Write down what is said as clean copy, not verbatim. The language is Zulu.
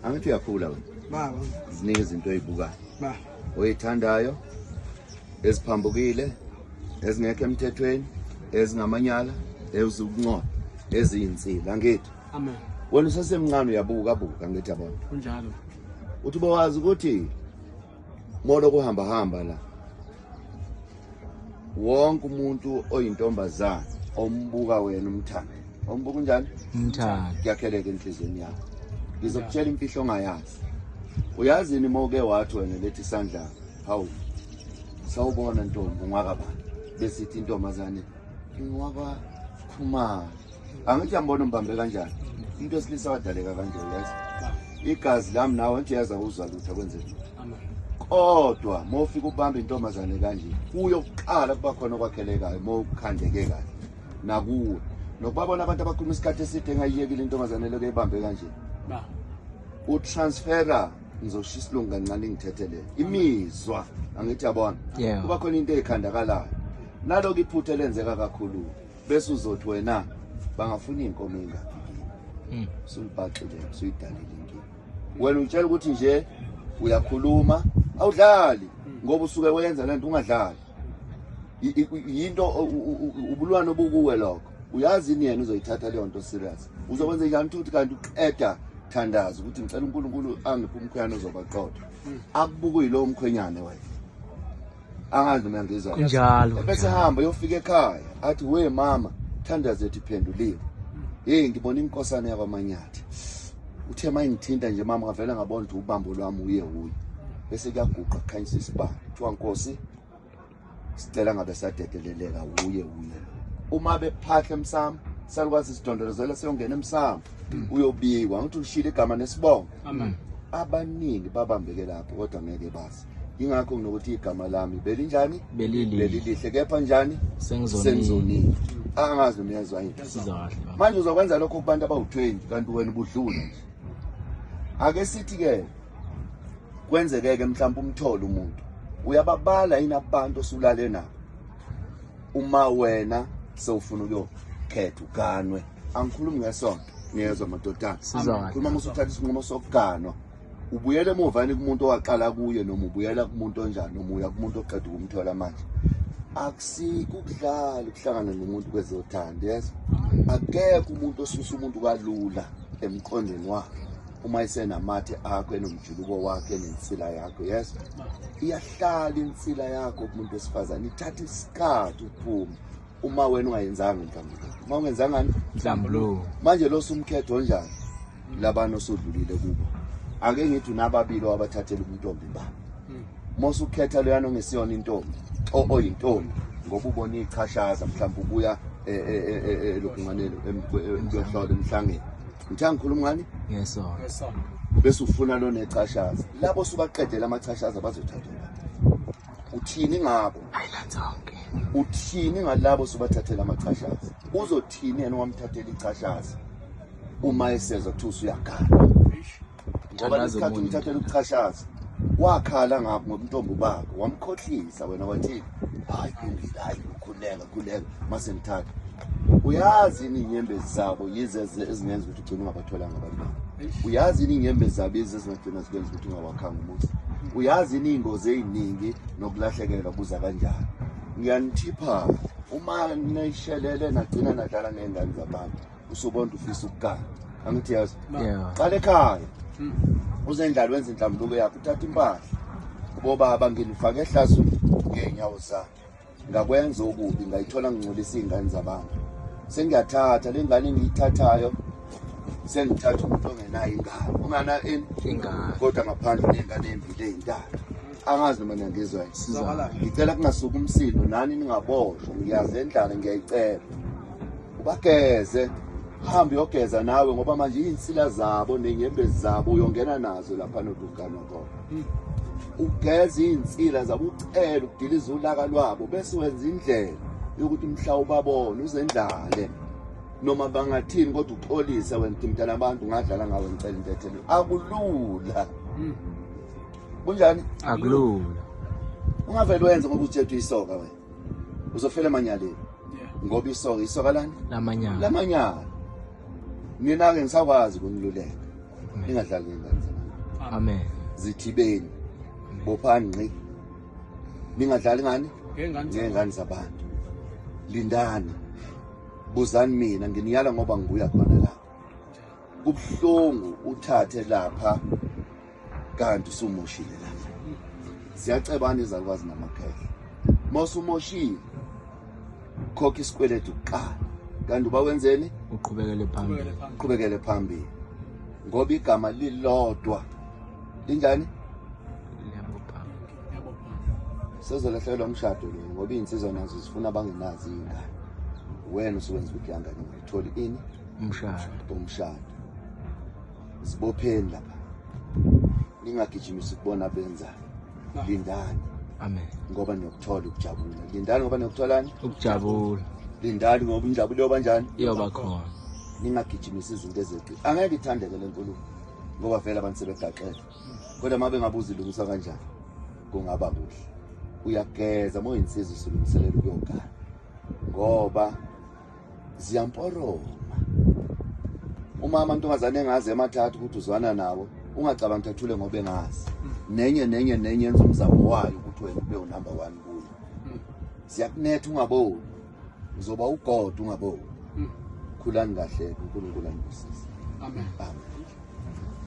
Angithi uyakhula wena. Baba. Ziningi izinto ezibukayo. Ba. Oyithandayo, eziphambukile, ezingekho emthethweni, ezingamanyala, ezikunqoba, eziyinsila angithi. Amen. Wena usesemncane uyabuka angithi yabona. Kunjalo. Uthi bawazi ukuthi molo kuhamba la. Wonke umuntu oyintombazana ombuka wena umthando. Ombuka njani? Umthando. Kuyakheleka enhlizweni yakho. Ngizokutshela imfihlo ongayazi. Uyazi ni moke wathi wena lethi isandla hawu. Sawubona ntombi ungwakabani. Besithi intombazane ingwaba khumala. Angithi yambona umbambe kanjani? Into esilisa wadaleka kanje uyazi. Igazi lami nawe nje yaza uzwa lutho kwenzeni. Amen. Kodwa mofika ubamba intombazane kanje kuyokuqala kuba khona okwakhelekayo mokukhandeke kahle nakuwe nokubabona abantu abakhuluma isikhathi eside engayiyekile intombazane lokho ebambe kanje ba utransfera ngizoshisa isilungu kancane ngithethelele imizwa angithi yabona kuba khona into ezikhandakalayo naloko iphutha elenzeka kakhulu bese uzothi wena bangafuna inkomo engaphi sulibhaqile suyidalile inkinga wena utshela ukuthi nje uyakhuluma awudlali ngoba usuke wenza lento ungadlali yinto ubulwane obukuwe lokho uyazi ini yena uzoyithatha leyo nto serious uzokwenza njani ukuthi kanti uqeda thandaza ukuthi ngicela uNkulunkulu angiphe umkhwenyana ozobaqotha akubuku yilowo mkhwenyane wena angazi mina ngizwa njalo bese hamba yofika ekhaya athi we mama thandaza ethi phenduliwe ngibona inkosana yakwamanyathi uthe mayingithinta nje mama ngavela ngabona ukuthi ubambo lwami uye bese kuyaguqa kukhanyisa isibani kuthiwa Nkosi sicela ngabe sadedeleleka uye uma bephahla emsamo salukwazi isidondolozela seyongena emsamo uyobikwa ngithi ushila igama nesibongo amen abaningi babambeke lapho kodwa ngeke bazi ingakho nginokuthi igama lami belinjani belilihle kepha njani sengizonini angazi nomyezwa into sizahle manje uzokwenza lokho kubantu abawu20 kanti wena ubudlula nje ake sithi ke kwenzekeke mhlawumbe umtholo umuntu uyababala inabantu osulale nabo uma wena sewufuna ukuyokhetha uganwe angikhulumi ngesonto ngiyezwa madodana khuluma musuthatha isinqumo sokuganwa ubuyele emovani kumuntu owaqala kuye noma ubuyela kumuntu onjani noma uya kumuntu oqeda ukumthola manje akusiko ukudlala ukuhlangana nomuntu kwezothanda yes akekho umuntu osusa umuntu kalula emqondweni wakhe uma isenamathe akho enomjuluko wakhe nensila yakho yes iyahlala insila yakho kumuntu wesifazane ithatha isikhathi ukuphuma uma wena ungayenzanga inhlambuluko uma ungenzanga inhlambuluko manje lo sumkhetho njani labana osodlulile kubo ake ngithi unababili wabathathela umuntombi ba mose ukhetha leyano ngesiyona intombi oyintombi ngoba ubona ichashaza mhlawumbe ubuya lokunganelo emhlola emhlangeni ngithe ngikhuluma ngani yes bese ufuna lo necashaza labo subaqedela amachashaza bazothatha uthini ngabo ayilanzonke uthini ngalabo subathathela amachashaza uzothini yena wamthathela ichashaza uma eseza ukuthi usuyakhala ngoba lesikhathi umthathela ichashaza wakhala ngapho ngomntombi bakho wamkhohlisa wena wathi hayi hayi ukhuleka mase ngithatha uyazi inyembezi zabo yize ezingenza ukuthi ugcine ungabatholanga abantwana uyazi inyembezi zabo ezizigcina zibenza ukuthi ungawakhanga umuzi uyazi ingozi eziningi nokulahlekelwa buza kanjani ngiyanithipha uma nishelele nagcina nadlala nengane zabantu usubona ufisa ukugana angithi yazi qala ekhaya uzendlala wenza inhlambuluko yakho uthatha impahla ubobaba ngilifaka ehlazweni ngenyawo zami ngakwenza okubi ngayithola ngingcolisa izingane zabantu sengiyathatha lengane ngiyithathayo sengithatha umuntu ongenayo ingane ungana ingane kodwa ngaphandle nengane embili ezintathu angazi noma ngiyizwa ngicela kungasuka umsindo nani ningaboshwa ngiyaze endlala ngiyayicela ubageze hambe yogeza nawe ngoba manje insila zabo nenyembezi zabo uyongena nazo lapha nodugana khona ugeze insila zabo ucela ukudiliza ulaka lwabo bese wenza indlela yokuthi mhlawumbe babone uzendlale noma bangathini kodwa uxolisa wena mntana abantu ngadlala ngawe ngicela intethelo akulula kunjani akulula ungavele wenze ngoba uthethe isoka wena uzofela emanyaleni ngoba isoka lani lamanyala mina ke ngisakwazi ukuniluleka ningadlali ngengane zabantu. Amen. Zithibeni bophani ngqi, ningadlali ngani ngengane zabantu. Lindani, buzani mina, nginiyala ngoba ngibuya khona lapha. Kubuhlungu uthathe lapha kanti usumoshile lapha. Siyacebana izalukwazi namakhehla, mawusumoshile khokha isikweletu kuqala, kanti uba wenzeni? Uqhubekele phambili, ngoba igama lilodwa linjani? Sezolahlekelwa umshado lo, ngoba iy'nsizwa nazo zifuna abangenazi iy'ngane. Wena usuwenza ukuthi iy'ngane ungayitholi ini? Umshado. Zibopheni lapha, ningagijimisi ukubona benzayo. Lindani. Amen. Ngoba niyokuthola ukujabula. Lindani ngoba niyokutholani? Ukujabula. Lindani ngoba injabulo yoba njani? Iyoba khona. Ningagijimisi izinto ezeqile. Angeke ithandeke le nkulumo ngoba vele abantu sebegaxele. Kodwa uma bengabuza ilungiswa kanjani kungaba kuhle. Uyageza moyinsizwa usulungiselela ukuyogana ngoba ziyamporoma. Uma amantombazane engazi emathathu ukuthi uzwana nawo, ungacabanga thathule ngoba engazi. Nenye yenza umzamo wayo ukuthi wena ube unumber 1 kuyo. Siyakunetha ungaboni, uzoba ugodo ungaboni. Khulani kahle, uNkulunkulu anibusise. Amen. Amen.